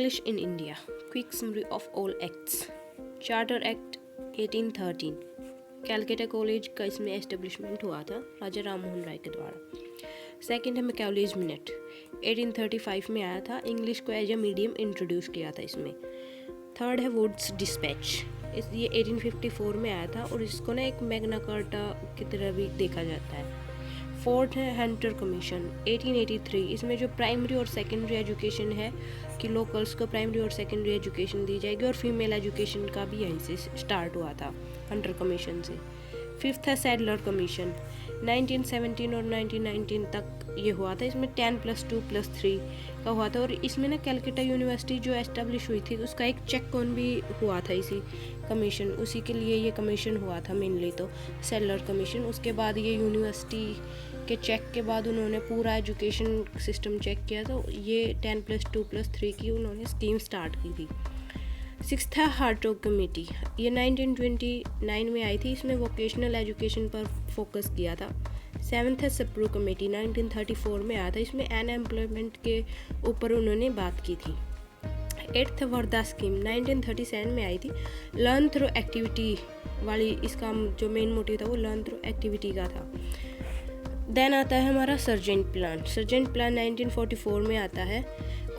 English in India. Quick summary of all acts. Charter Act 1813. Calcutta college का इसमें establishment हुआ था राजा राम मोहन राय के द्वारा। सेकंड है मैकाउलेज मिनट, 1835 में आया था। इंग्लिश को एज ए मीडियम इंट्रोड्यूस किया था इसमें। थर्ड है वुड्स डिस्पैच, ये 1854 में आया था और इसको ना एक मैग्ना कार्टा की तरह भी देखा जाता है। फोर्थ है हंटर कमीशन 1883, इसमें जो प्राइमरी और सेकेंडरी एजुकेशन है कि लोकल्स को प्राइमरी और सेकेंडरी एजुकेशन दी जाएगी और फीमेल एजुकेशन का भी यहीं से स्टार्ट हुआ था हंटर कमीशन से। फिफ्थ है सैडलर कमीशन 1917 और 1919 तक ये हुआ था। इसमें 10+2+3 का हुआ था और इसमें ना कैलकटा यूनिवर्सिटी जो एस्टेब्लिश हुई थी उसका एक चेक ऑन भी हुआ था इसी कमीशन, उसी के लिए ये कमीशन हुआ था मेनली तो सैडलर कमीशन। उसके बाद ये यूनिवर्सिटी के चेक के बाद उन्होंने पूरा एजुकेशन सिस्टम चेक किया तो ये 10+2+3 की उन्होंने स्कीम स्टार्ट की थी। सिक्स्थ है हार्टोग कमेटी, ये 1929 में आई थी, इसमें वोकेशनल एजुकेशन पर फोकस किया था। सेवन्थ है सप्रू कमेटी 1934 में आया था, इसमें अनएम्प्लॉयमेंट के ऊपर उन्होंने बात की थी। एट्थ वर्धा स्कीम 1937 में आई थी, लर्न थ्रू एक्टिविटी वाली, इसका जो मेन मोटिव था वो लर्न थ्रू एक्टिविटी का था। देन आता है हमारा सर्जेंट प्लान 1944 में आता है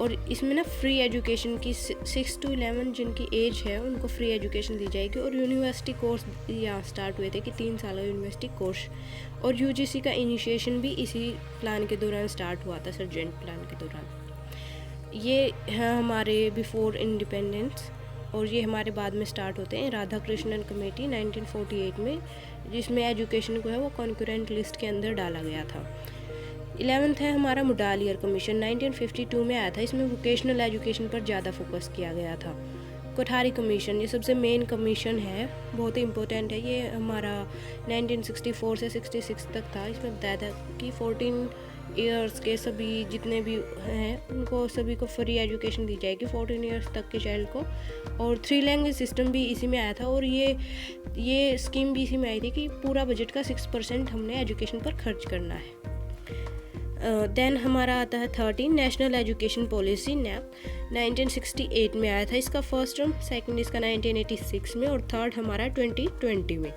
और इसमें ना फ्री एजुकेशन की 6 to 11 जिनकी एज है उनको फ्री एजुकेशन दी जाएगी और यूनिवर्सिटी कोर्स यहाँ स्टार्ट हुए थे कि 3 साल यूनिवर्सिटी कोर्स, और यूजीसी का इनिशिएशन भी इसी प्लान के दौरान स्टार्ट हुआ था, सर्जेंट प्लान के दौरान। ये है हमारे बिफोर इंडिपेंडेंस और ये हमारे बाद में स्टार्ट होते हैं। राधा कृष्णन कमेटी 1948 में, जिसमें एजुकेशन को है वो कॉन्करेंट लिस्ट के अंदर डाला गया था। 11th है हमारा मुडालियर कमीशन 1952 में आया था, इसमें वोकेशनल एजुकेशन पर ज़्यादा फोकस किया गया था। कोठारी कमीशन, ये सबसे मेन कमीशन है, बहुत ही इम्पोर्टेंट है, ये हमारा 1964 से 66 तक था। इसमें बताया था कि 14 ईयर्स के सभी जितने भी हैं उनको सभी को फ्री एजुकेशन दी जाएगी 14 ईयर्स तक के चाइल्ड को, और 3 लैंग्वेज सिस्टम भी इसी में आया था और ये स्कीम भी इसी में आई थी कि पूरा बजट का 6% हमने एजुकेशन पर खर्च करना है। देन हमारा आता है 13 नेशनल एजुकेशन पॉलिसी नैप 1968 में आया था, इसका फर्स्ट टर्म, सेकंड इसका 1986 में और थर्ड हमारा 2020 में।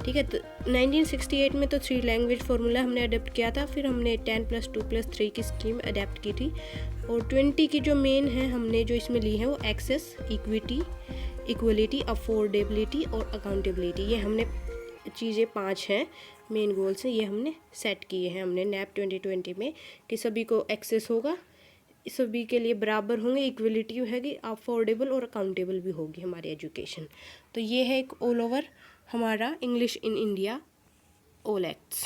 ठीक है, तो 1968 में तो 3 लैंग्वेज फार्मूला हमने अडेप्ट किया था, फिर हमने 10+2+3 की स्कीम अडेप्ट की थी और 20 की जो मेन है हमने जो इसमें ली है वो एक्सेस, इक्विटी, इक्वलिटी, अफोर्डेबिलिटी और अकाउंटेबिलिटी, ये हमने चीज़ें 5 हैं मेन गोल्स हैं, ये हमने सेट किए हैं हमने नैप 2020 में कि सभी को एक्सेस होगा, सभी के लिए बराबर होंगे, इक्वलिटी होगी, अफोर्डेबल और अकाउंटेबल भी होगी हमारी एजुकेशन। तो ये है एक ऑल ओवर हमारा English in India all acts.